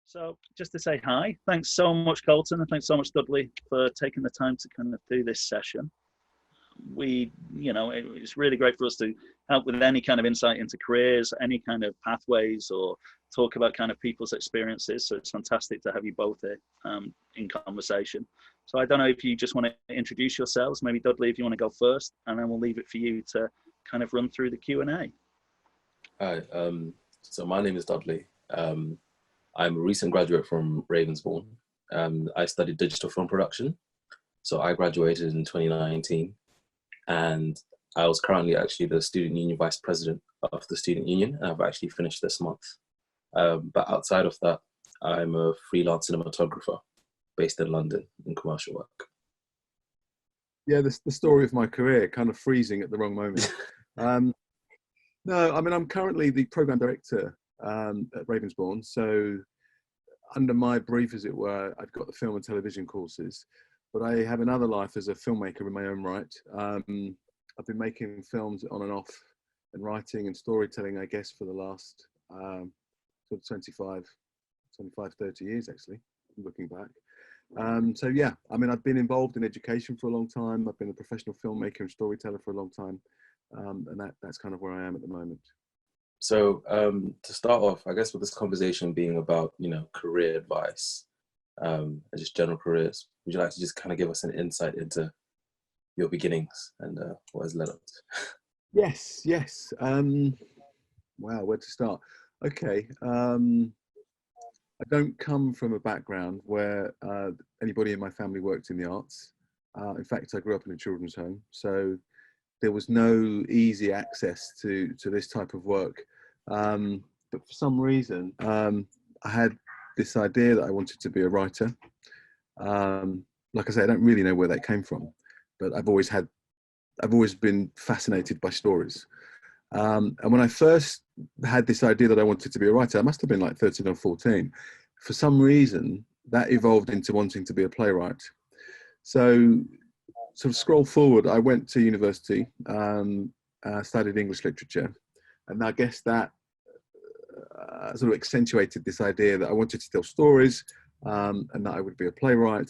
So just to say hi, thanks so much, Kolton, and thanks so much, Dudley, for taking the time to kind of do this session. It's really great for us to help with any kind of insight into careers, any kind of pathways, or talk about kind of people's experiences. So it's fantastic to have you both here in conversation. So I don't know if you just want to introduce yourselves, maybe Dudley, if you want to go first, and then we'll leave it for you to kind of run through the Q&A. Hi, so my name is Dudley. I'm a recent graduate from Ravensbourne. I studied digital film production. So I graduated in 2019, and I was currently actually the student union vice president of the student union, and I've actually finished this month. But outside of that, I'm a freelance cinematographer based in London in commercial work. Yeah, the story of my career, kind of freezing at the wrong moment. No, I mean, I'm currently the program director at Ravensbourne. So under my brief, as it were, I've got the film and television courses, but I have another life as a filmmaker in my own right. I've been making films on and off and writing and storytelling, I guess, for the last sort of 25, 30 years, actually, looking back. So yeah, I mean, I've been involved in education for a long time. I've been a professional filmmaker and storyteller for a long time. And that's kind of where I am at the moment. So to start off, I guess with this conversation being about, career advice and just general careers, would you like to just kind of give us an insight into your beginnings and what has led up to? Yes. Wow, where to start? Okay. I don't come from a background where anybody in my family worked in the arts. In fact, I grew up in a children's home. So there was no easy access to this type of work. But for some reason, I had this idea that I wanted to be a writer. Like I say, I don't really know where that came from, but I've always been fascinated by stories. And when I first had this idea that I wanted to be a writer, I must have been like 13 or 14. For some reason, that evolved into wanting to be a playwright. So sort of scroll forward, I went to university, studied English literature, and I guess that sort of accentuated this idea that I wanted to tell stories and that I would be a playwright.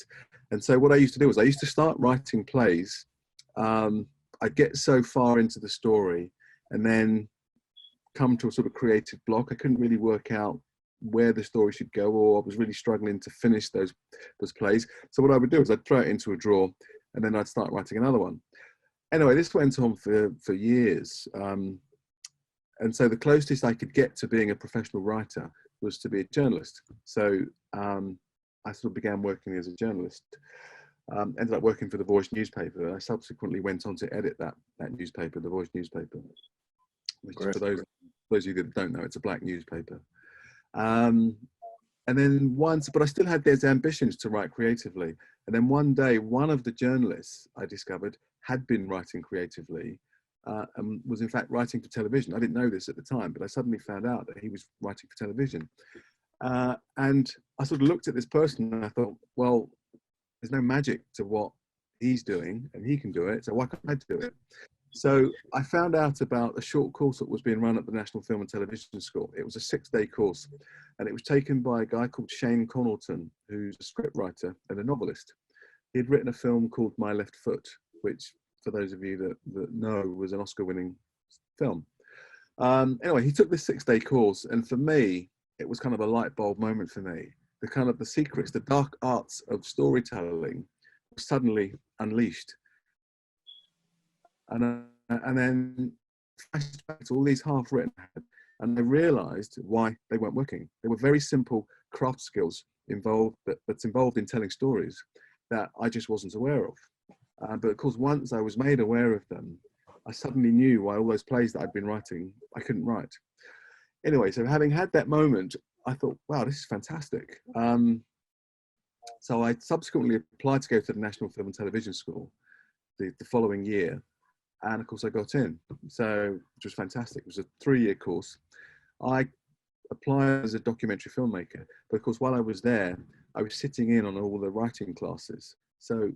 And so what I used to do was I used to start writing plays. I'd get so far into the story and then come to a sort of creative block. I couldn't really work out where the story should go, or I was really struggling to finish those plays. So what I would do is I'd throw it into a drawer, and then I'd start writing another one. Anyway, this went on for years. And so the closest I could get to being a professional writer was to be a journalist. So I sort of began working as a journalist, ended up working for the Voice newspaper. I subsequently went on to edit that newspaper, the Voice newspaper, which for those of you that don't know, it's a black newspaper. And then but I still had these ambitions to write creatively. And then one day, one of the journalists I discovered had been writing creatively and was in fact writing for television. I didn't know this at the time, but I suddenly found out that he was writing for television. And I sort of looked at this person and I thought, well, there's no magic to what he's doing and he can do it, so why can't I do it? So I found out about a short course that was being run at the National Film and Television School. It was a 6-day course, and it was taken by a guy called Shane Connaughton, who's a scriptwriter and a novelist. He had written a film called My Left Foot, which, for those of you that know, was an Oscar-winning film. Anyway, he took this 6-day course, and for me, it was kind of a light bulb moment for me. The secrets, the dark arts of storytelling were suddenly unleashed. And then flashed back to all these half-written, and I realised why they weren't working. They were very simple craft skills that's involved in telling stories that I just wasn't aware of. But of course, once I was made aware of them, I suddenly knew why all those plays that I'd been writing, I couldn't write. Anyway, so having had that moment, I thought, wow, this is fantastic. So I subsequently applied to go to the National Film and Television School the following year. And of course I got in, which was fantastic. It was a 3-year course. I applied as a documentary filmmaker, but of course while I was there, I was sitting in on all the writing classes. So,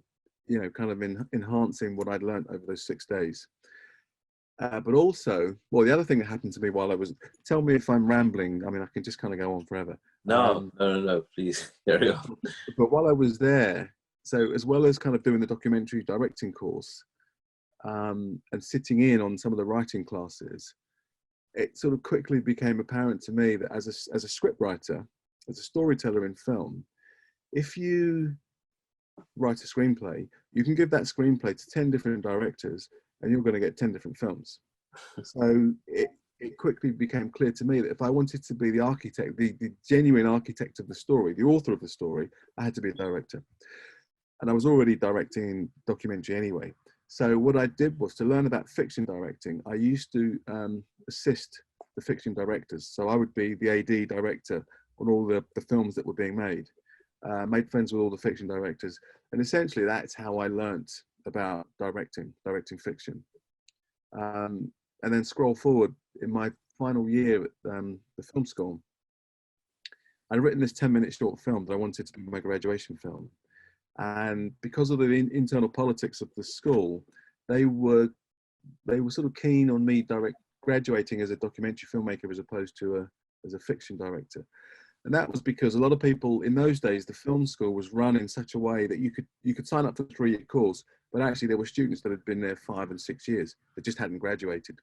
kind of enhancing what I'd learned over those 6 days. But also, the other thing that happened to me while I was, tell me if I'm rambling, I mean, I can just kind of go on forever. No, no, please carry on. But while I was there, so as well as kind of doing the documentary directing course, and sitting in on some of the writing classes, it sort of quickly became apparent to me that as a script writer, as a storyteller in film, if you write a screenplay, you can give that screenplay to 10 different directors and you're going to get 10 different films. So it quickly became clear to me that if I wanted to be the architect, the genuine architect of the story, the author of the story, I had to be a director. And I was already directing documentary anyway. So what I did was to learn about fiction directing. I used to assist the fiction directors. So I would be the AD director on all the films that were being made. Made friends with all the fiction directors. And essentially that's how I learnt about directing fiction. And then scroll forward in my final year at the film school, I'd written this 10-minute short film that I wanted to be my graduation film. And because of the internal politics of the school, they were sort of keen on me graduating as a documentary filmmaker as opposed to as a fiction director. And that was because a lot of people in those days, the film school was run in such a way that you could sign up for a 3-year course, but actually there were students that had been there 5 and 6 years that just hadn't graduated.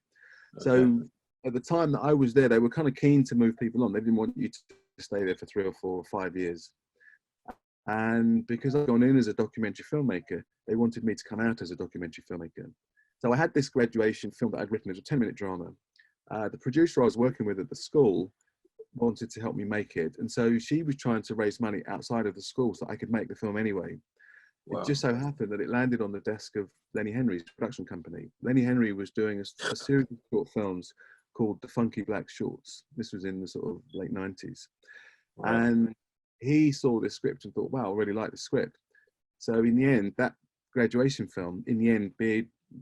Okay. So at the time that I was there, they were kind of keen to move people on. They didn't want you to stay there for 3 or 4 or 5 years. And because I'd gone in as a documentary filmmaker, they wanted me to come out as a documentary filmmaker. So I had this graduation film that I'd written as a 10-minute drama. The producer I was working with at the school wanted to help me make it. And so she was trying to raise money outside of the school so I could make the film anyway. Wow. It just so happened that it landed on the desk of Lenny Henry's production company. Lenny Henry was doing a series of short films called The Funky Black Shorts. This was in the sort of late 90s. Wow. And he saw this script and thought, wow, I really like the script. So in the end, that graduation film, in the end,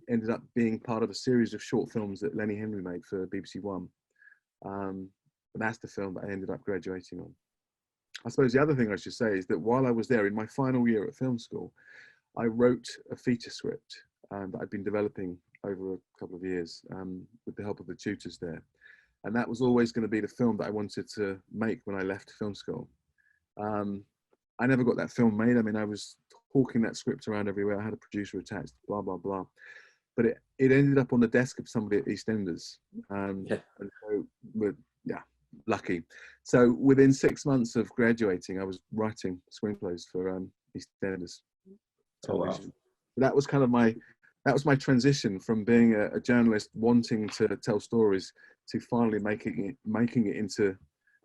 ended up being part of a series of short films that Lenny Henry made for BBC One. And that's the film that I ended up graduating on. I suppose the other thing I should say is that while I was there in my final year at film school, I wrote a feature script that I'd been developing over a couple of years with the help of the tutors there. And that was always going to be the film that I wanted to make when I left film school. I never got that film made. I mean, I was hawking that script around everywhere. I had a producer attached, blah, blah, blah. But it ended up on the desk of somebody at EastEnders. And so, yeah, lucky. So within 6 months of graduating, I was writing screenplays for EastEnders television. Oh, wow. That was kind of my transition from being a journalist wanting to tell stories to finally making it into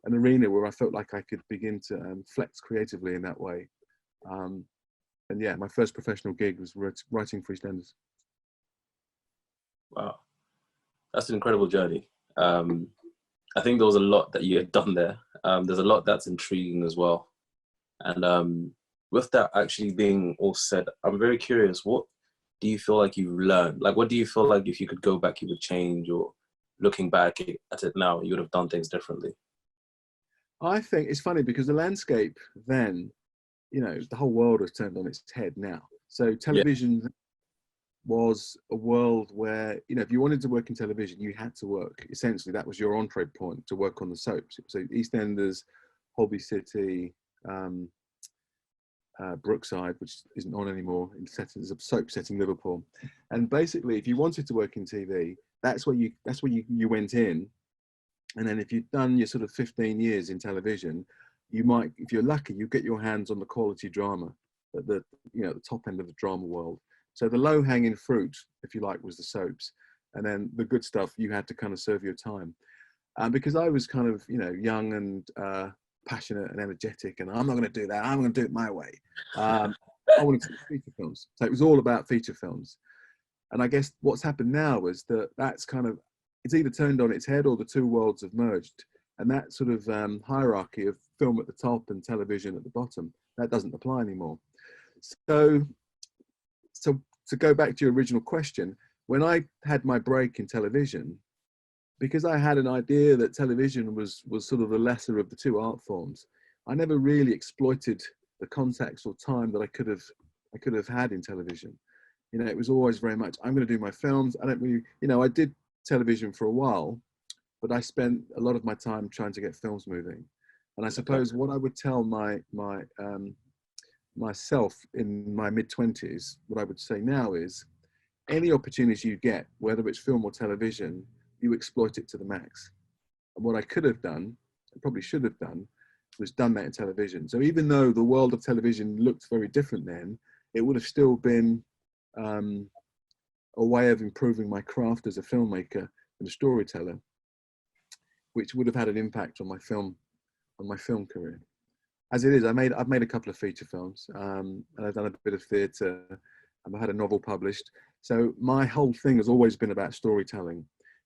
an arena where I felt like I could begin to flex creatively in that way. And yeah, my first professional gig was writing for EastEnders. Wow, that's an incredible journey. I think there was a lot that you had done there. There's a lot that's intriguing as well. And with that actually being all said, I'm very curious, what do you feel like you've learned? Like, what do you feel like if you could go back, you would change, or looking back at it now, you would have done things differently? I think it's funny because the landscape then, you know, the whole world has turned on its head now. So television was a world where, you know, if you wanted to work in television, you had to work. Essentially, that was your entree point to work on the soaps. So EastEnders, Holby City, Brookside, which isn't on anymore, there's a soap set in Liverpool. And basically, if you wanted to work in TV, that's where you went in. And then if you'd done your sort of 15 years in television, you might, if you're lucky, you get your hands on the quality drama at the top end of the drama world. So the low-hanging fruit, if you like, was the soaps, and then the good stuff you had to kind of serve your time. Because I was kind of, you know, young and passionate and energetic, and I'm not going to do that. I'm going to do it my way. I wanted to do feature films, so it was all about feature films. And I guess what's happened now is that's kind of, it's either turned on its head or the two worlds have merged, and that sort of hierarchy of film at the top and television at the bottom, that doesn't apply anymore. So to go back to your original question, when I had my break in television, because I had an idea that television was sort of the lesser of the two art forms, I never really exploited the context or time that I could have had in television. You know, it was always very much, I'm going to do my films. I don't really, you know, I did television for a while, but I spent a lot of my time trying to get films moving. And I suppose what I would tell myself in my mid-20s, what I would say now is, any opportunity you get, whether it's film or television, you exploit it to the max. And what I could have done, and probably should have done, was done that in television. So even though the world of television looked very different then, it would have still been a way of improving my craft as a filmmaker and a storyteller, which would have had an impact on my film career. As it is, I've made a couple of feature films, and I've done a bit of theatre, and I had a novel published. So my whole thing has always been about storytelling,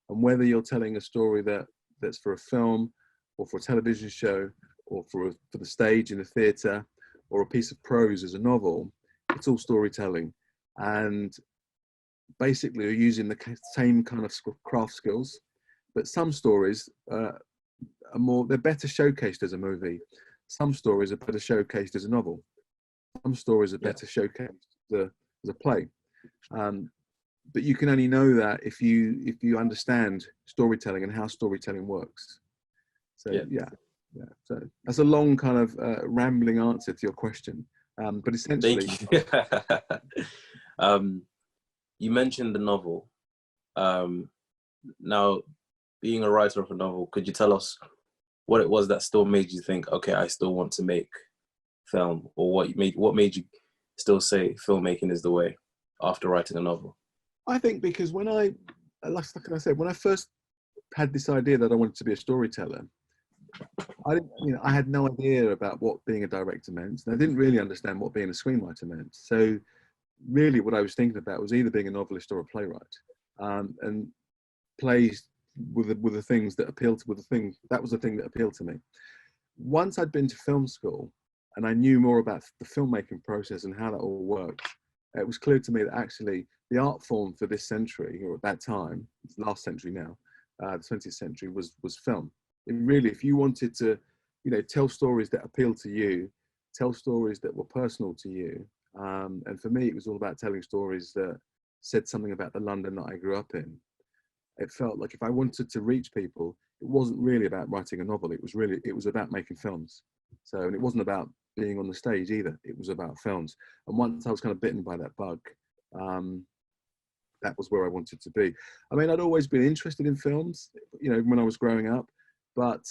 and whether you're telling a story that's for a film, or for a television show, or for the stage in a theatre, or a piece of prose as a novel, it's all storytelling. And basically, you're using the same kind of craft skills, but some stories they're better showcased as a movie. Some stories are better showcased as a novel. Some stories are better showcased as a play. But you can only know that if you understand storytelling and how storytelling works. So yeah. So that's a long kind of rambling answer to your question. But essentially, thank you. You mentioned the novel. Now, being a writer of a novel, could you tell us what it was that still made you think, okay, I still want to make film, or what made you still say filmmaking is the way after writing a novel? I think because when I first had this idea that I wanted to be a storyteller, I had no idea about what being a director meant, and I didn't really understand what being a screenwriter meant. So really what I was thinking about was either being a novelist or a playwright, and plays were the things that appealed to, that was the thing that appealed to me. Once I'd been to film school and I knew more about the filmmaking process and how that all worked, it was clear to me that actually the art form for this century, or at that time, it's last century now, the 20th century, was film. It really, if you wanted to, tell stories that appeal to you, tell stories that were personal to you, and for me, it was all about telling stories that said something about the London that I grew up in. It felt like if I wanted to reach people, it wasn't really about writing a novel. It was about making films. So, and it wasn't about being on the stage either. It was about films. And once I was kind of bitten by that bug, that was where I wanted to be. I mean, I'd always been interested in films, when I was growing up, but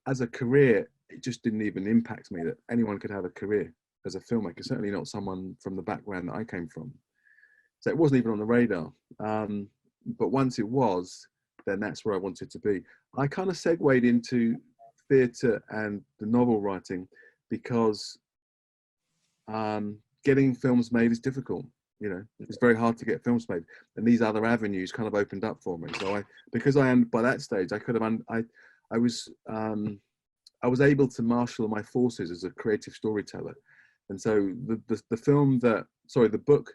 as a career, it just didn't even impact me that anyone could have a career as a filmmaker, certainly not someone from the background that I came from. So it wasn't even on the radar. But once it was, then that's where I wanted to be. I kind of segued into theatre and the novel writing because getting films made is difficult. It's very hard to get films made, and these other avenues kind of opened up for me. So by that stage, I was able to marshal my forces as a creative storyteller. And so the book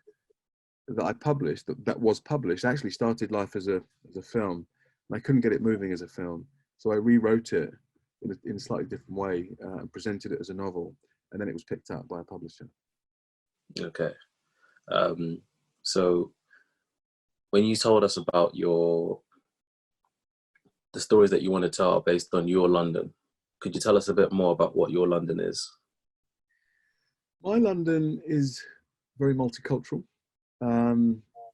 that I published, that was published, actually started life as a film, and I couldn't get it moving as a film. So I rewrote it in a slightly different way and presented it as a novel, and then it was picked up by a publisher. Okay. So when you told us about the stories that you want to tell based on your London, could you tell us a bit more about what your London is? My London is very multicultural.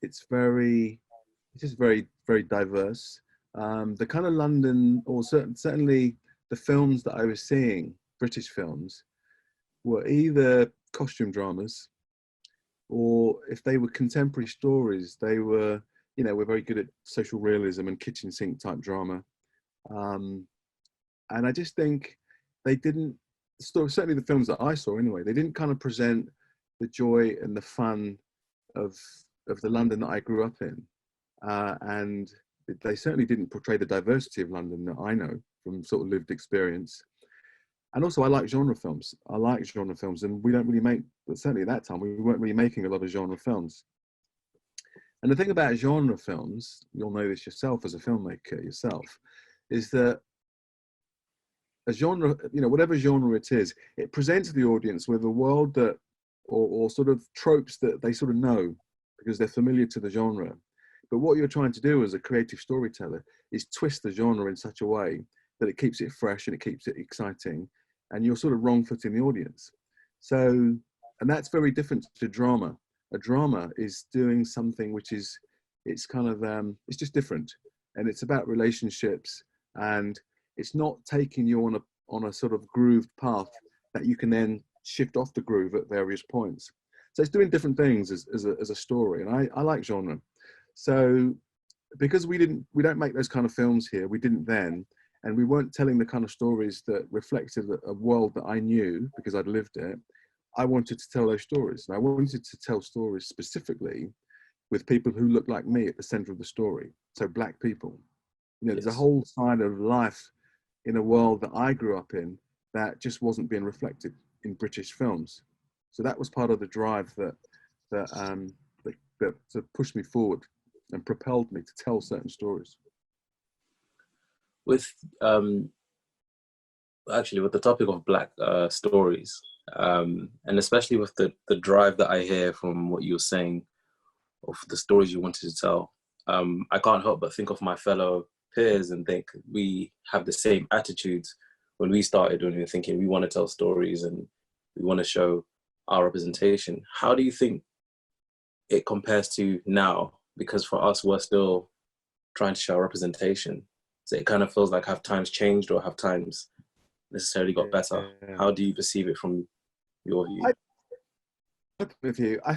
It's just very, very diverse. The kind of London, or certainly the films that I was seeing, British films, were either costume dramas, or if they were contemporary stories, they were, we're very good at social realism and kitchen sink type drama. And I just think they didn't, certainly the films that I saw anyway, they didn't kind of present the joy and the fun of the London that I grew up in. And they certainly didn't portray the diversity of London that I know from sort of lived experience. And also I like genre films. And we don't really make, but certainly at that time, we weren't really making a lot of genre films. And the thing about genre films, you'll know this yourself as a filmmaker yourself, is that a genre, whatever genre it is, it presents the audience with a world that, or sort of tropes that they sort of know because they're familiar to the genre. But what you're trying to do as a creative storyteller is twist the genre in such a way that it keeps it fresh and it keeps it exciting, and you're sort of wrong-footing the audience. So, and that's very different to drama. A drama is doing something which is, it's kind of, it's just different, and it's about relationships, and it's not taking you on a sort of grooved path that you can then shift off the groove at various points. So it's doing different things as a story, and I like genre. So because we don't make those kind of films here, we didn't then, and we weren't telling the kind of stories that reflected a world that I knew because I'd lived it. I wanted to tell those stories, and I wanted to tell stories specifically with people who look like me at the center of the story. So Black people, you know, Yes. there's a whole side of life in a world that I grew up in that just wasn't being reflected in British films. So that was part of the drive that sort of pushed me forward and propelled me to tell certain stories. With actually with the topic of Black stories, and especially with the drive that I hear from what you were saying of the stories you wanted to tell, I can't help but think of my fellow peers and think we have the same attitudes when we started, when we were thinking we want to tell stories and we want to show our representation. How do you think it compares to now? Because for us, we're still trying to show representation. So it kind of feels like have times changed or have times necessarily got better? Yeah. How do you perceive it from your view? With you, I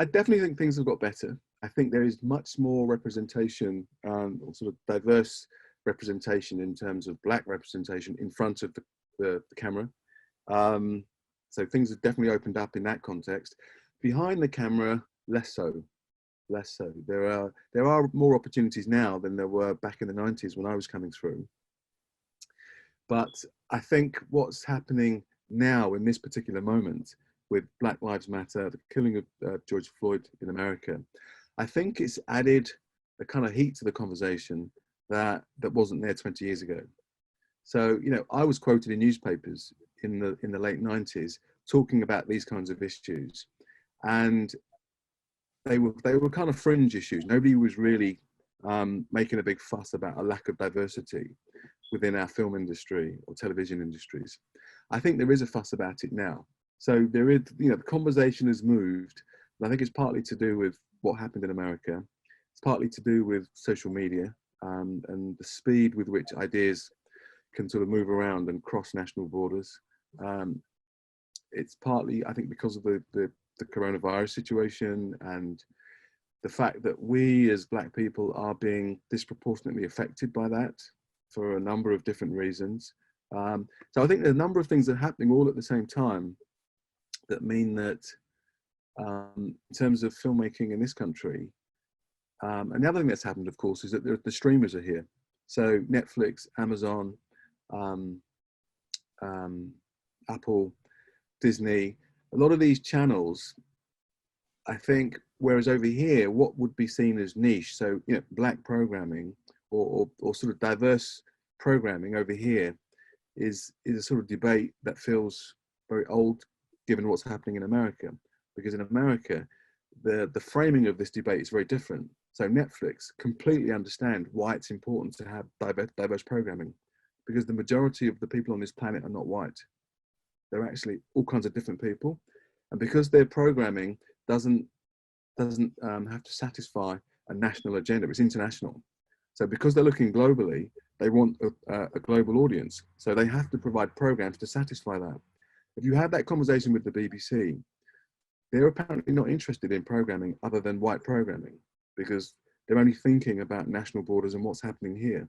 definitely think things have got better. I think there is much more representation, or sort of diverse representation in terms of Black representation in front of the camera. So things have definitely opened up in that context. Behind the camera, less so. There are more opportunities now than there were back in the 90s when I was coming through. But I think what's happening now in this particular moment with Black Lives Matter, the killing of George Floyd in America, I think it's added a kind of heat to the conversation that wasn't there 20 years ago. So, you know, I was quoted in newspapers in the late 90s talking about these kinds of issues, and they were kind of fringe issues. Nobody was really making a big fuss about a lack of diversity within our film industry or television industries. I think there is a fuss about it now. So there is, you know, the conversation has moved. And I think it's partly to do with what happened in America. It's partly to do with social media and the speed with which ideas can sort of move around and cross national borders. It's partly, I think, because of the coronavirus situation and the fact that we as Black people are being disproportionately affected by that for a number of different reasons. So I think there are a number of things that are happening all at the same time that mean that in terms of filmmaking in this country, and the other thing that's happened, of course, is that the streamers are here. So Netflix, Amazon, Apple, Disney, a lot of these channels, I think, whereas over here, what would be seen as niche, so, you know, Black programming or sort of diverse programming over here is a sort of debate that feels very old given what's happening in America. Because in America, the framing of this debate is very different. So Netflix completely understand why it's important to have diverse programming, because the majority of the people on this planet are not white. They're actually all kinds of different people. And because their programming doesn't have to satisfy a national agenda, it's international. So because they're looking globally, they want a global audience. So they have to provide programs to satisfy that. If you have that conversation with the BBC, they're apparently not interested in programming other than white programming, because they're only thinking about national borders and what's happening here.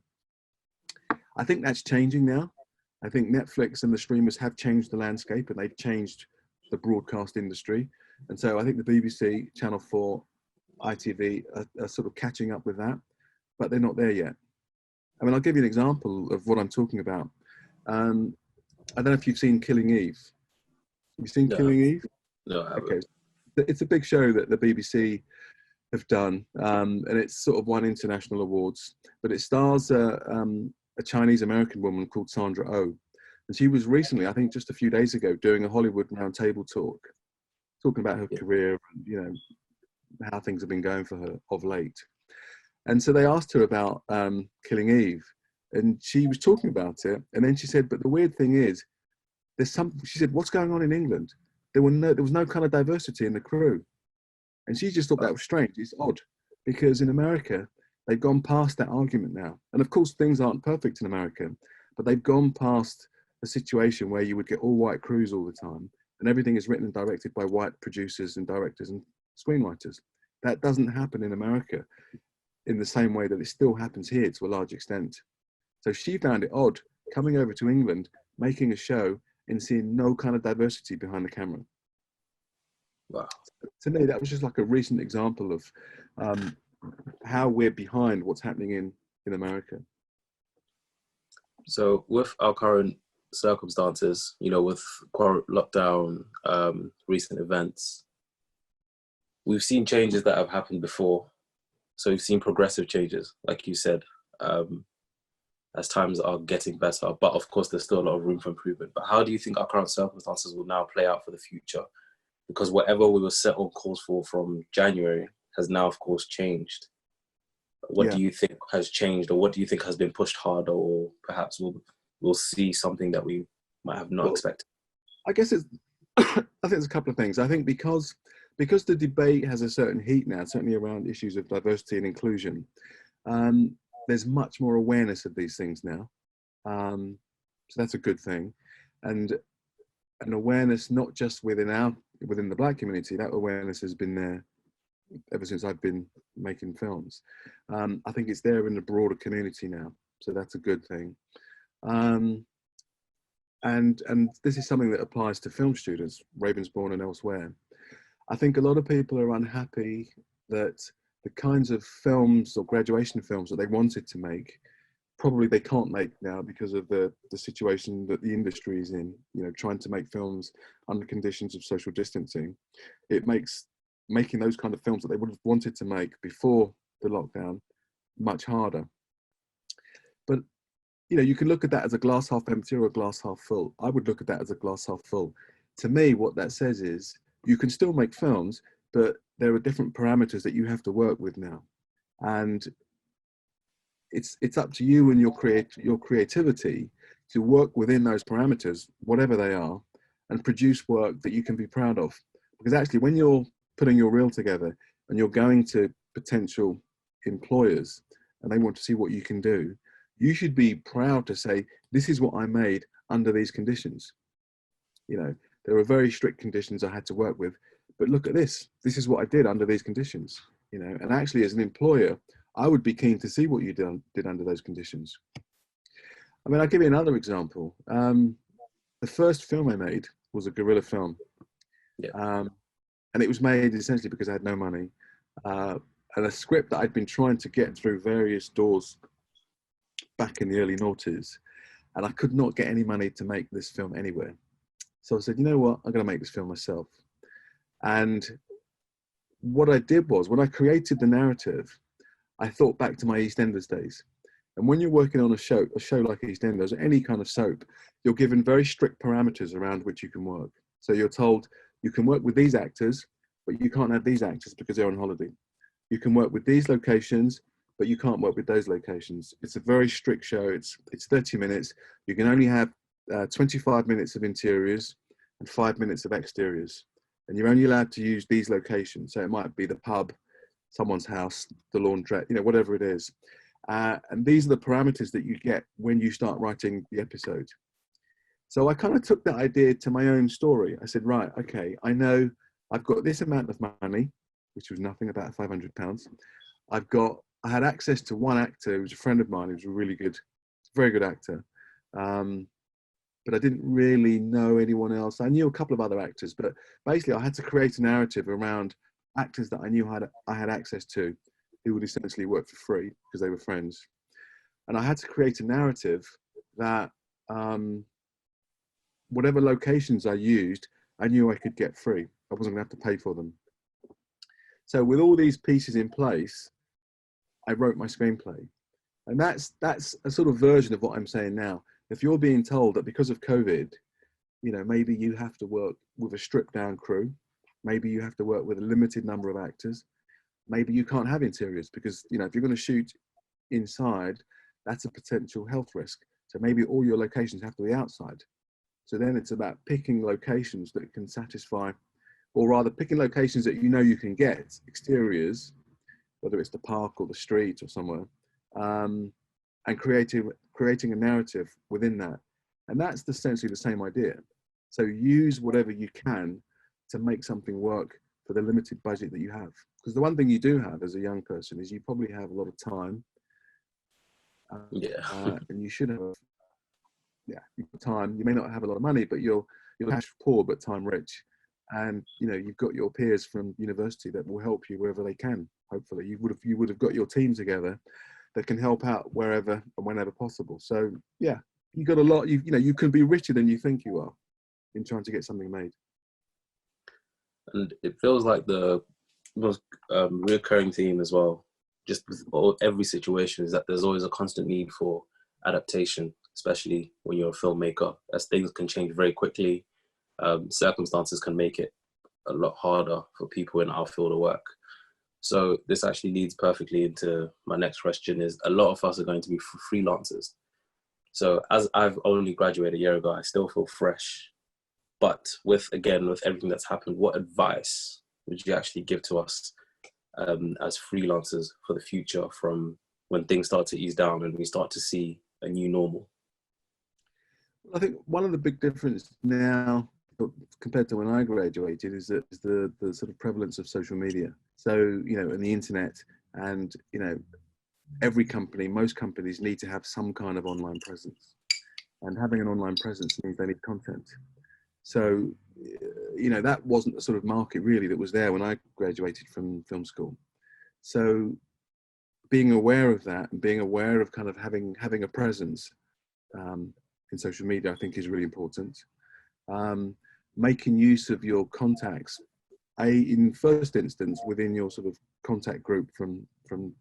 I think that's changing now. I think Netflix and the streamers have changed the landscape, and they've changed the broadcast industry. And so I think the BBC, Channel 4, ITV are sort of catching up with that, but they're not there yet. I mean, I'll give you an example of what I'm talking about. I don't know if you've seen Killing Eve. Have you seen Killing Eve? No, I haven't. Okay. It's a big show that the BBC have done, and it's sort of won international awards, but it stars a Chinese-American woman called Sandra Oh. And she was recently, I think just a few days ago, doing a Hollywood roundtable talk, talking about her career and, you know, how things have been going for her of late. And so they asked her about Killing Eve, And she was talking about it, and then she said, but the weird thing is, she said, what's going on in England? There was no kind of diversity in the crew. And she just thought that was strange. It's odd, because in America, they've gone past that argument now. And of course, things aren't perfect in America, but they've gone past a situation where you would get all white crews all the time, and everything is written and directed by white producers and directors and screenwriters. That doesn't happen in America in the same way that it still happens here to a large extent. So she found it odd coming over to England, making a show and seeing no kind of diversity behind the camera. Wow. To me, that was just like a recent example of how we're behind what's happening in America. So with our current circumstances, you know, with lockdown, recent events, we've seen changes that have happened before. So we've seen progressive changes, like you said, as times are getting better. But of course, there's still a lot of room for improvement. But how do you think our current circumstances will now play out for the future? Because whatever we were set on course for from January has now, of course, changed. What do you think has changed, or what do you think has been pushed harder, or perhaps we'll see something that we might have not expected? I guess I think there's a couple of things. I think because the debate has a certain heat now, certainly around issues of diversity and inclusion, there's much more awareness of these things now. So that's a good thing. And an awareness not just within the Black community, that awareness has been there ever since I've been making films. I think it's there in the broader community now, so that's a good thing. And this is something that applies to film students, Ravensbourne and elsewhere. I think a lot of people are unhappy that the kinds of films or graduation films that they wanted to make, probably they can't make now because of the situation that the industry is in, you know, trying to make films under conditions of social distancing. It makes making those kind of films that they would have wanted to make before the lockdown much harder. But, you know, you can look at that as a glass half empty or a glass half full. I would look at that as a glass half full. To me, what that says is you can still make films, but there are different parameters that you have to work with now. And it's up to you and your creativity to work within those parameters, whatever they are, and produce work that you can be proud of. Because actually, when you're putting your reel together and you're going to potential employers and they want to see what you can do, you should be proud to say, this is what I made under these conditions. You know, there were very strict conditions I had to work with, but look at this. This is what I did under these conditions. You know, and actually, as an employer, I would be keen to see what you did under those conditions. I mean, I'll give you another example. The first film I made was a guerrilla film. Yeah. And it was made essentially because I had no money. And a script that I'd been trying to get through various doors back in the early noughties. And I could not get any money to make this film anywhere. So I said, you know what, I'm going to make this film myself. And what I did was, when I created the narrative, I thought back to my EastEnders days. And when you're working on a show like EastEnders, or any kind of soap, you're given very strict parameters around which you can work. So you're told you can work with these actors, but you can't have these actors because they're on holiday. You can work with these locations, but you can't work with those locations. It's a very strict show. It's 30 minutes. You can only have 25 minutes of interiors and 5 minutes of exteriors. And you're only allowed to use these locations. So it might be the pub, someone's house, the laundrette, you know, whatever it is. And these are the parameters that you get when you start writing the episode. So I kind of took that idea to my own story. I said, right, okay, I know I've got this amount of money, which was nothing, about £500. I had access to one actor who was a friend of mine, who was a really good, very good actor. But I didn't really know anyone else. I knew a couple of other actors, but basically I had to create a narrative around actors that I knew I had access to, who would essentially work for free because they were friends. And I had to create a narrative that whatever locations I used, I knew I could get free. I wasn't gonna have to pay for them. So with all these pieces in place, I wrote my screenplay. And that's a sort of version of what I'm saying now. If you're being told that because of COVID, you know, maybe you have to work with a stripped down crew, maybe you have to work with a limited number of actors, maybe you can't have interiors because, you know, if you're going to shoot inside, that's a potential health risk. So maybe all your locations have to be outside. So then it's about picking locations that can satisfy, or rather picking locations that you know you can get, exteriors, whether it's the park or the street or somewhere, and creating a narrative within that. And that's essentially the same idea. So use whatever you can to make something work for the limited budget that you have. Because the one thing you do have as a young person is you probably have a lot of time. And you should have, time. You may not have a lot of money, but you're cash poor but time rich. And you've got your peers from university that will help you wherever they can. Hopefully, you would have got your team together that can help out wherever and whenever possible. So yeah, you got a lot. You can be richer than you think you are in trying to get something made. And it feels like the most recurring theme as well, just with every situation, is that there's always a constant need for adaptation, especially when you're a filmmaker, as things can change very quickly. Circumstances can make it a lot harder for people in our field of work. So this actually leads perfectly into my next question: is a lot of us are going to be freelancers. So as I've only graduated a year ago, I still feel fresh. But with everything that's happened, what advice would you actually give to us as freelancers for the future, from when things start to ease down and we start to see a new normal? I think one of the big differences now compared to when I graduated is that the sort of prevalence of social media. So, and the internet, and, most companies need to have some kind of online presence, and having an online presence means they need content. So, that wasn't the sort of market really that was there when I graduated from film school. So being aware of that, and being aware of kind of having a presence in social media, I think is really important. Making use of your contacts, in first instance within your sort of contact group from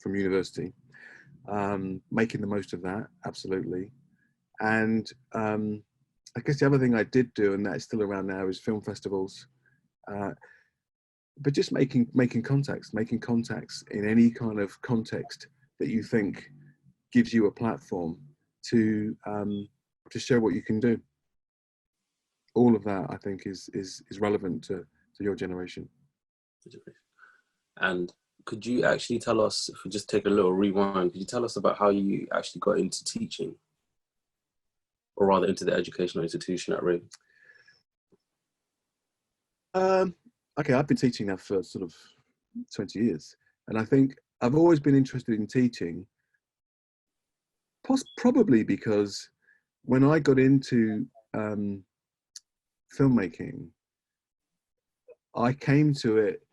university, making the most of that, absolutely. And I guess the other thing I did do, and that's still around now, is film festivals. But just making contacts in any kind of context that you think gives you a platform to show what you can do. All of that, I think, is relevant to your generation. And could you actually tell us, if we just take a little rewind, could you tell us about how you actually got into teaching, or rather into the educational institution at Ravensbourne? Okay, I've been teaching now for sort of 20 years, and I think I've always been interested in teaching, probably because when I got into filmmaking, I came to it,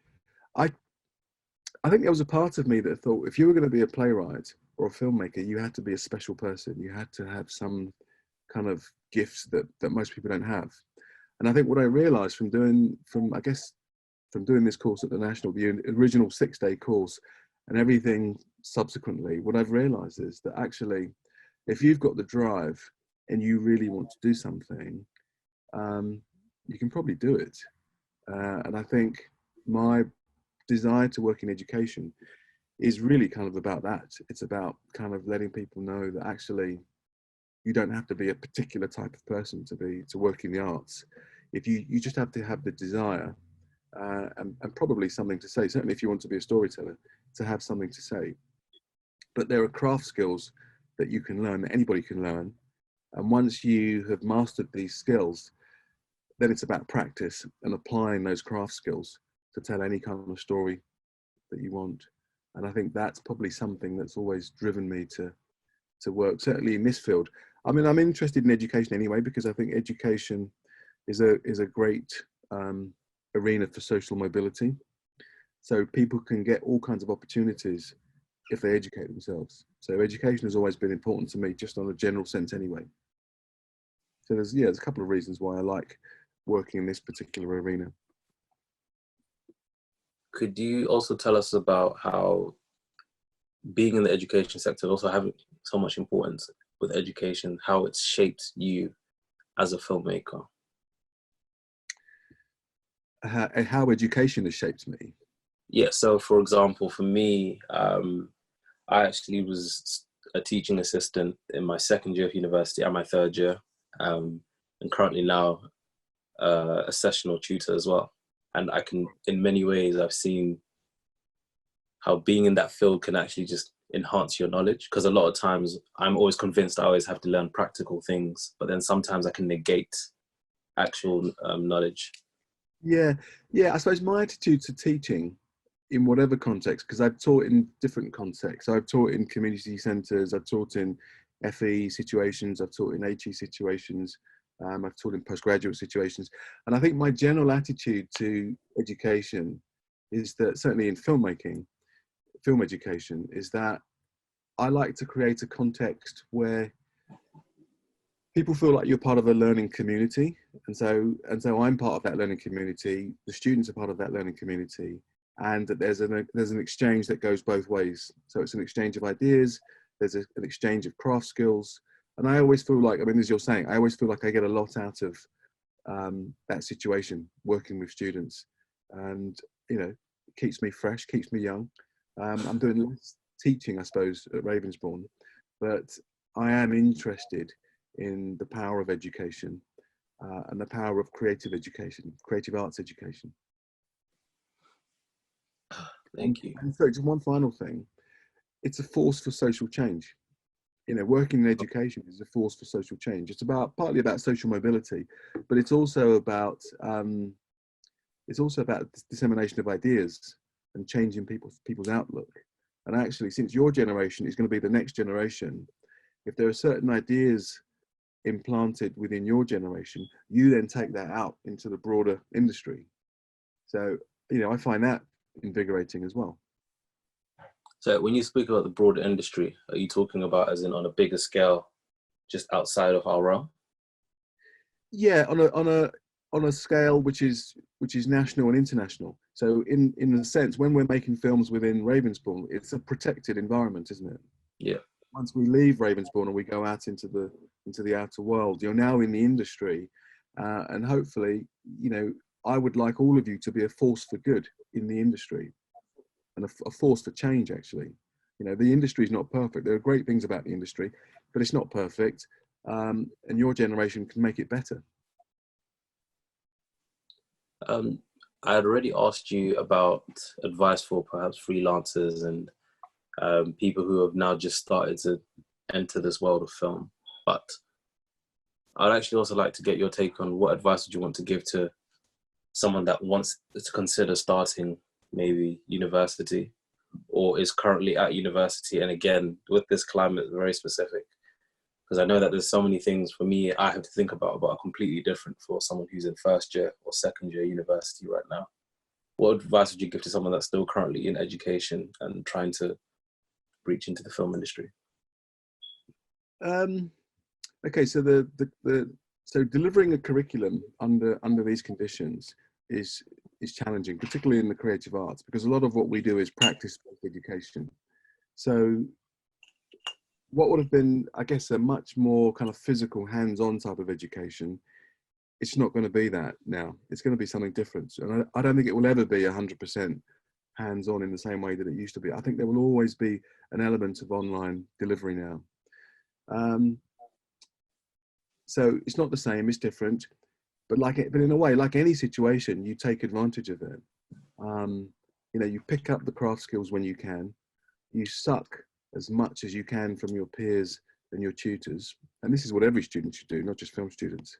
I think there was a part of me that thought if you were going to be a playwright or a filmmaker, you had to be a special person. You had to have some kind of gifts that most people don't have. And I think what I realized from doing this course at the National, the original 6-day course, and everything subsequently, what I've realized is that actually, if you've got the drive and you really want to do something, you can probably do it. And I think my desire to work in education is really kind of about that. It's about kind of letting people know that actually you don't have to be a particular type of person to work in the arts. If you just have to have the desire and probably something to say, certainly if you want to be a storyteller, to have something to say. But there are craft skills that you can learn, that anybody can learn. And once you have mastered these skills, then it's about practice and applying those craft skills to tell any kind of story that you want. And I think that's probably something that's always driven me to work, certainly in this field. I mean, I'm interested in education anyway, because I think education is a great arena for social mobility. So people can get all kinds of opportunities if they educate themselves. So education has always been important to me, just on a general sense anyway. So there's a couple of reasons why I like working in this particular arena. Could you also tell us about how being in the education sector, also having so much importance with education, how it's shaped you as a filmmaker? How education has shaped me? Yeah, so for example, for me, I actually was a teaching assistant in my second year of university and my third year, and currently now a sessional tutor as well. And I can, in many ways, I've seen how being in that field can actually just enhance your knowledge, because a lot of times I'm always convinced I always have to learn practical things, but then sometimes I can negate actual knowledge. Yeah, I suppose my attitude to teaching in whatever context, because I've taught in different contexts. I've taught in community centres, I've taught in FE situations, I've taught in HE situations, I've taught in postgraduate situations. And I think my general attitude to education is that, certainly in filmmaking, film education, is that I like to create a context where people feel like you're part of a learning community. And so I'm part of that learning community, the students are part of that learning community, and that there's an exchange that goes both ways. So it's an exchange of ideas, there's an exchange of craft skills. And I always feel like, I mean, as you're saying, I always feel like I get a lot out of that situation, working with students. And, you know, it keeps me fresh, keeps me young. I'm doing less teaching, I suppose, at Ravensbourne, but I am interested in the power of education and the power of creative education, creative arts education. Thank you. And so just one final thing, it's a force for social change. You know, working in education is a force for social change. It's partly about social mobility, but it's also about dissemination of ideas and changing people's outlook. And actually, since your generation is going to be the next generation, if there are certain ideas implanted within your generation, you then take that out into the broader industry. So, you know, I find that invigorating as well. So when you speak about the broader industry, are you talking about as in on a bigger scale, just outside of our realm? Yeah, on a scale which is national and international. So in a sense, when we're making films within Ravensbourne, it's a protected environment, isn't it? Yeah. Once we leave Ravensbourne and we go out into the outer world, you're now in the industry, and hopefully, you know, I would like all of you to be a force for good in the industry, and a force for change. Actually, you know, the industry is not perfect. There are great things about the industry, but it's not perfect, and your generation can make it better. I had already asked you about advice for perhaps freelancers and people who have now just started to enter this world of film. But I'd actually also like to get your take on what advice would you want to give to someone that wants to consider starting maybe university or is currently at university. And again, with this climate, very specific, because I know that there's so many things for me I have to think about, but are completely different for someone who's in first year or second year university right now. What advice would you give to someone that's still currently in education and trying to reach into the film industry? Okay, so so delivering a curriculum under these conditions is challenging, particularly in the creative arts, because a lot of what we do is practice-based education. So what would have been, I guess, a much more kind of physical, hands-on type of education, it's not going to be that now. It's going to be something different. And I don't think it will ever be 100% hands-on in the same way that it used to be. I think there will always be an element of online delivery now. So it's not the same, it's different. But in a way, like any situation, you take advantage of it. You know, you pick up the craft skills when you can. You suck as much as you can from your peers and your tutors. And this is what every student should do, not just film students.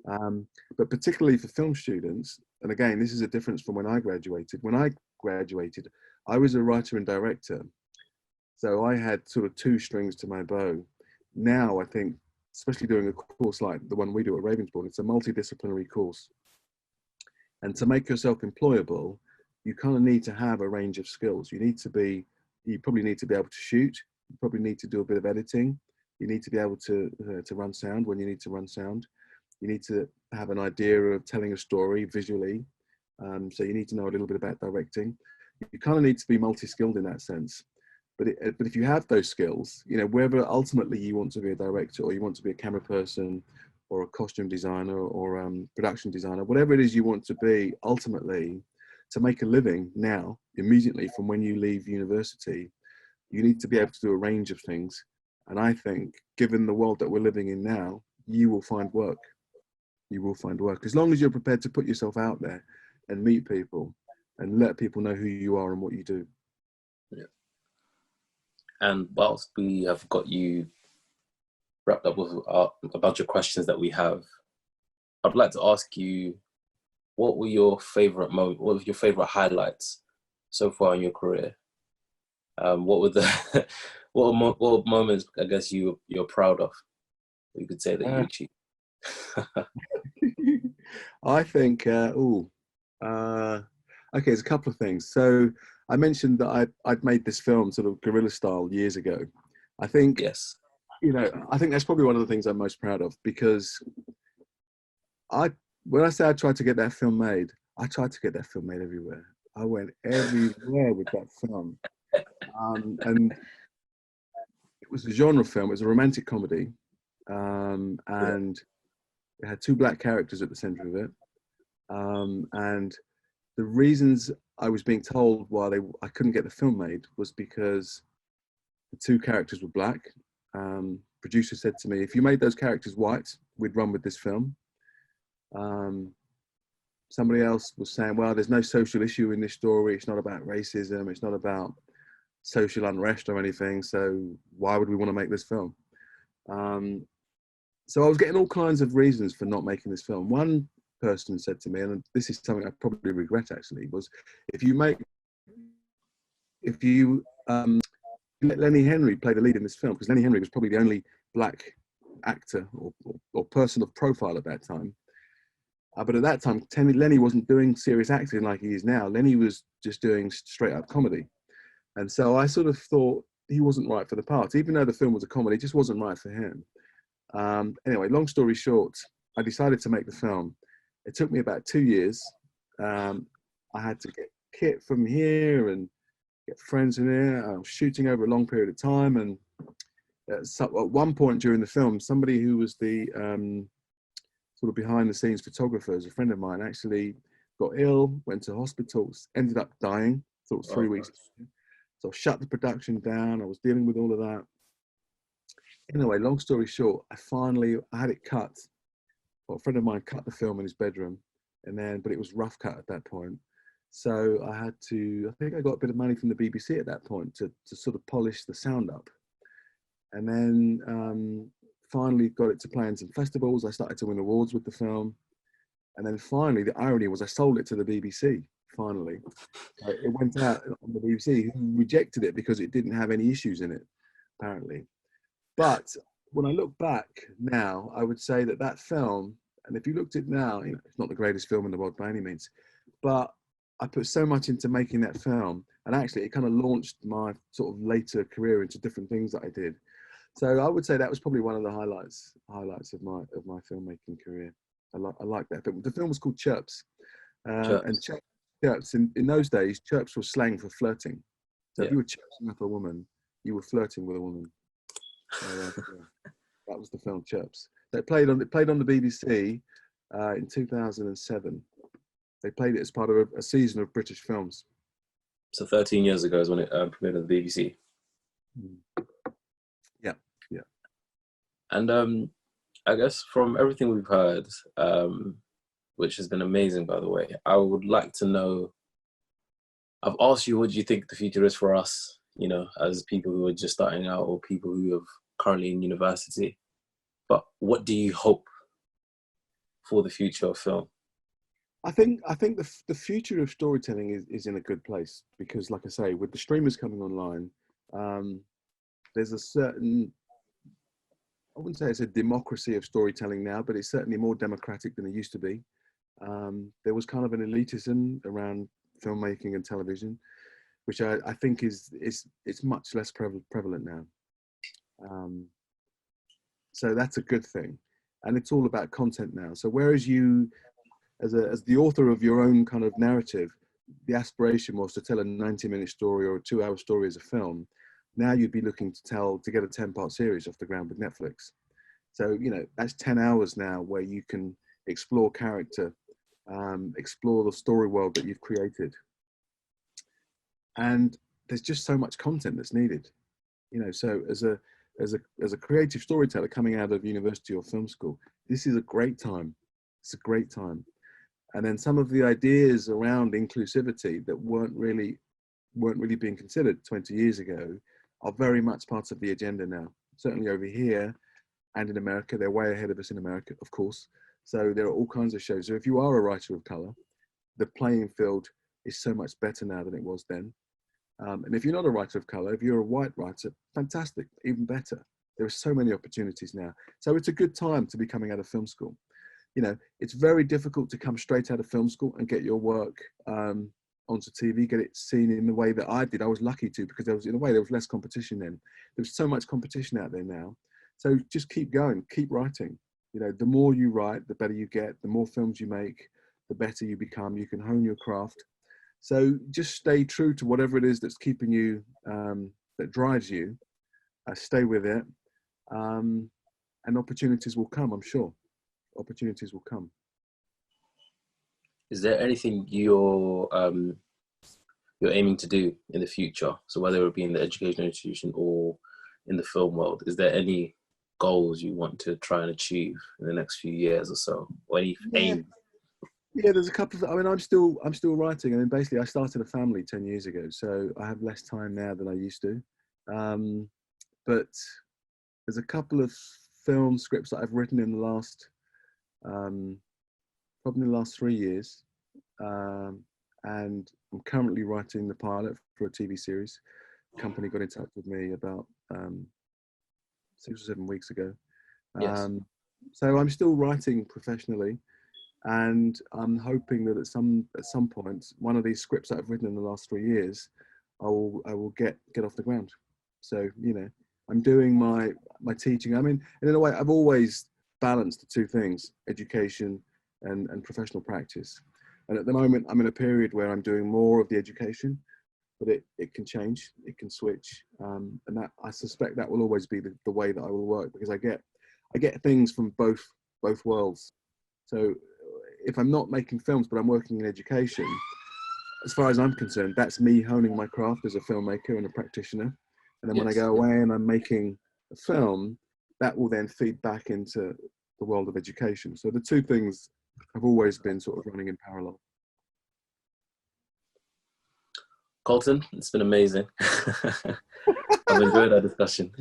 But particularly for film students, and again, this is a difference from when I graduated. When I graduated, I was a writer and director. So I had sort of two strings to my bow. Now, I think, especially doing a course like the one we do at Ravensbourne, it's a multidisciplinary course. And to make yourself employable, you kind of need to have a range of skills. You probably need to be able to shoot. You probably need to do a bit of editing. You need to be able to run sound when you need to run sound. You need to have an idea of telling a story visually. So you need to know a little bit about directing. You kind of need to be multi-skilled in that sense. But if you have those skills, you know, whether ultimately you want to be a director or you want to be a camera person or a costume designer or production designer, whatever it is you want to be, ultimately, to make a living now, immediately from when you leave university, you need to be able to do a range of things. And I think, given the world that we're living in now, you will find work. You will find work as long as you're prepared to put yourself out there and meet people and let people know who you are and what you do. Yeah. And whilst we have got you wrapped up with a bunch of questions that we have, I'd like to ask you, what were your favorite highlights so far in your career? What were the what were moments, I guess, you're proud of? You could say that you achieved. I think, okay, there's a couple of things. So I mentioned that I'd made this film sort of guerrilla style years ago. I think, yes, I think that's probably one of the things I'm most proud of, because when I say I tried to get that film made, I tried to get that film made everywhere. I went everywhere with that film. And it was a genre film. It was a romantic comedy. And it had two black characters at the center of it. And the reasons I was being told why I couldn't get the film made was because the two characters were black. Producer said to me, if you made those characters white, we'd run with this film. Somebody else was saying, well, there's no social issue in this story. It's not about racism. It's not about social unrest or anything. So why would we want to make this film? So I was getting all kinds of reasons for not making this film. One person said to me, and this is something I probably regret actually, was if you let Lenny Henry play the lead in this film, because Lenny Henry was probably the only black actor or person of profile at that time. But at that time, Lenny wasn't doing serious acting like he is now. Lenny was just doing straight up comedy. And so I sort of thought he wasn't right for the part. Even though the film was a comedy, it just wasn't right for him. Anyway, long story short, I decided to make the film. It took me about 2 years. I had to get kit from here and get friends in here. I was shooting over a long period of time. And at one point during the film, somebody who was the sort of behind the scenes photographer, a friend of mine, actually got ill, went to hospitals, ended up dying sort of 3 weeks. So I shut the production down. I was dealing with all of that. Anyway, long story short, I had it cut. Well, a friend of mine cut the film in his bedroom, but it was rough cut at that point. So I think I got a bit of money from the BBC at that point to sort of polish the sound up. And then finally got it to play in some festivals. I started to win awards with the film. And then finally, the irony was I sold it to the BBC, finally. It went out on the BBC, who rejected it because it didn't have any issues in it, apparently. But when I look back now, I would say that film, and if you looked at it now, it's not the greatest film in the world by any means, but I put so much into making that film, and actually it kind of launched my sort of later career into different things that I did. So I would say that was probably one of the highlights of my filmmaking career. I like that film. The film was called Chirps. And chirps in those days, chirps was slang for flirting. So if you were chirping up a woman, you were flirting with a woman. That was the film Chirps. It played on the BBC in 2007. They played it as part of a season of British films. So 13 years ago is when it premiered on the BBC. Yeah. And I guess from everything we've heard, which has been amazing, by the way, I would like to know, I've asked you, what do you think the future is for us, as people who are just starting out or people who are currently in university, but what do you hope for the future of film? I think the future of storytelling is in a good place, because, like I say, with the streamers coming online, there's a certain, I wouldn't say it's a democracy of storytelling now, but it's certainly more democratic than it used to be. There was kind of an elitism around filmmaking and television, which I think it's much less prevalent now. So that's a good thing, and it's all about content now. So whereas you, as the author of your own kind of narrative, the aspiration was to tell a 90-minute story or a 2-hour story as a film, now you'd be looking to get a 10-part series off the ground with Netflix. So that's 10 hours now where you can explore character, explore the story world that you've created, and there's just so much content that's needed. So as a creative storyteller coming out of university or film school, this is a great time. It's a great time. And then some of the ideas around inclusivity that weren't really being considered 20 years ago are very much part of the agenda now. Certainly over here and in America, they're way ahead of us in America, of course. So there are all kinds of shows. So if you are a writer of color, the playing field is so much better now than it was then. And if you're not a writer of color, if you're a white writer, fantastic, even better. There are so many opportunities now. So it's a good time to be coming out of film school. You know, it's very difficult to come straight out of film school and get your work onto TV, get it seen in the way that I did. I was lucky to, because there was, in a way, there was less competition then. There's so much competition out there now. So just keep going, keep writing. You know, the more you write, the better you get, the more films you make, the better you become. You can hone your craft. So just stay true to whatever it is that's keeping you, that drives you. Stay with it, and opportunities will come, I'm sure. Opportunities will come. Is there anything you're aiming to do in the future? So whether it be in the educational institution or in the film world, is there any goals you want to try and achieve in the next few years or so? Or any aim? Yeah, there's a couple of, I mean, I'm still writing. I mean, basically I started a family 10 years ago, so I have less time now than I used to. But there's a couple of film scripts that I've written in the last, probably in the last 3 years. And I'm currently writing the pilot for a TV series. The company got in touch with me about 6 or 7 weeks ago. Yes. So I'm still writing professionally. And I'm hoping that at some point, one of these scripts that I've written in the last 3 years, I will get off the ground. So, you know, I'm doing my teaching. I mean, and in a way, I've always balanced the two things, education and professional practice. And at the moment, I'm in a period where I'm doing more of the education, but it can change, it can switch. And that, I suspect that will always be the way that I will work, because I get things from both worlds. So if I'm not making films, but I'm working in education, as far as I'm concerned, that's me honing my craft as a filmmaker and a practitioner. And then when I go away and I'm making a film, that will then feed back into the world of education. So the two things have always been sort of running in parallel. Kolton, it's been amazing. I've enjoyed our discussion.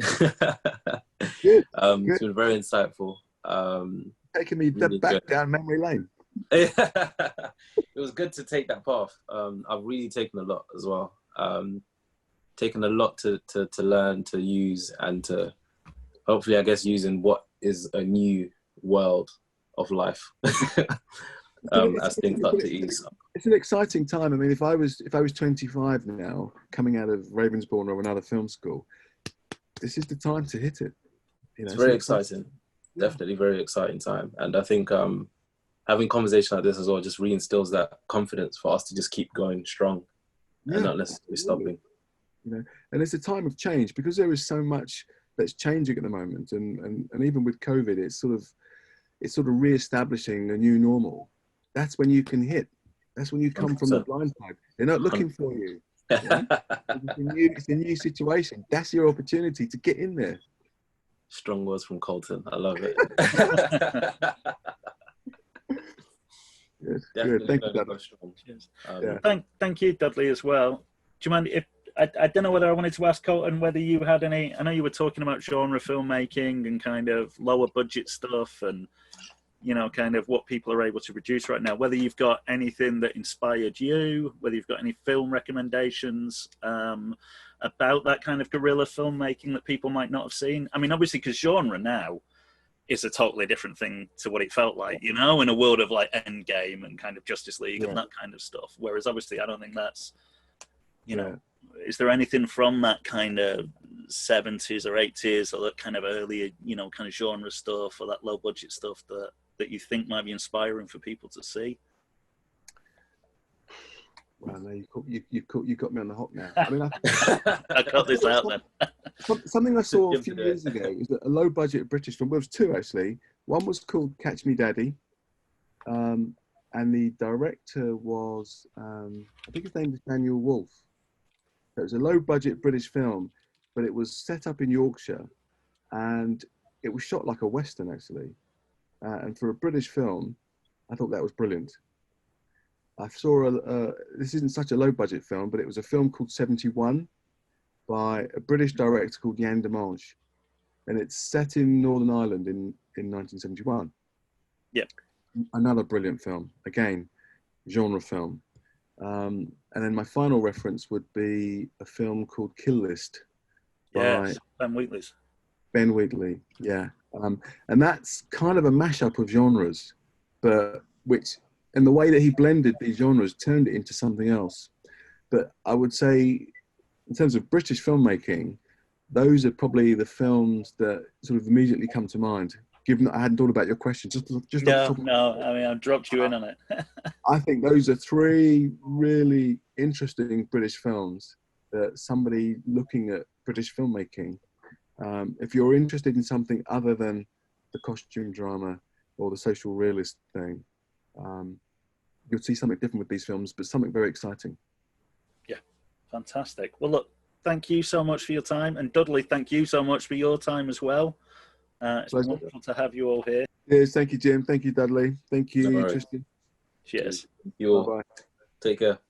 Good. It's been very insightful. Taking me really back down memory lane. It was good to take that path. I've really taken a lot as well. Taken a lot to learn, to use, and to hopefully, I guess, using what is a new world of life as things start to ease. It's an exciting time. I mean, if I was 25 now, coming out of Ravensbourne or another film school, this is the time to hit it. You know, it's very exciting. Definitely very exciting time. And I think having conversations like this as well just reinstills that confidence for us to just keep going strong and not necessarily stopping. You know, and it's a time of change, because there is so much that's changing at the moment, and even with COVID, it's sort of re-establishing a new normal. That's when you can hit. That's when you come from the blind side. They're not looking for you. You know? It's a new situation. That's your opportunity to get in there. Strong words from Kolton. I love it. Good. Thank you, Dudley. Thank you, Dudley, as well. Do you mind if I don't know whether I wanted to ask Kolton whether you had any. I know you were talking about genre filmmaking and kind of lower budget stuff, and you know, kind of what people are able to produce right now. Whether you've got anything that inspired you, whether you've got any film recommendations about that kind of guerrilla filmmaking that people might not have seen. I mean, obviously, because genre now is a totally different thing to what it felt like, you know, in a world of like Endgame and kind of Justice League and that kind of stuff. Whereas obviously, I don't think that's, you know, is there anything from that kind of 70s or 80s or that kind of earlier, you know, kind of genre stuff or that low budget stuff that you think might be inspiring for people to see? Well, no, you got me on the hop now. I mean, I cut this out then. Something I saw a few years ago is that a low budget British film. Well, there was two actually. One was called Catch Me Daddy, and the director was I think his name was Daniel Wolfe. It was a low budget British film, but it was set up in Yorkshire, and it was shot like a Western, actually. And for a British film, I thought that was brilliant. I saw this isn't such a low budget film, but it was a film called 71 by a British director called Jan de Mange. And it's set in Northern Ireland in 1971. Yeah. Another brilliant film. Again, genre film. And then my final reference would be a film called Kill List by Ben Wheatley's. Ben Wheatley, yeah. And that's kind of a mashup of genres, but which, and the way that he blended these genres turned it into something else. But I would say, in terms of British filmmaking, those are probably the films that sort of immediately come to mind. Given that I hadn't thought about your question, No. I mean, I've dropped you in on it. I think those are three really interesting British films that somebody looking at British filmmaking, if you're interested in something other than the costume drama or the social realist thing, you'll see something different with these films, but something very exciting. Yeah, fantastic. Well, look, thank you so much for your time. And Dudley, thank you so much for your time as well. It's been wonderful to have you all here. Yes, thank you, Jim. Thank you, Dudley. Thank you, Tristan. Cheers. You all. Bye-bye. Take care.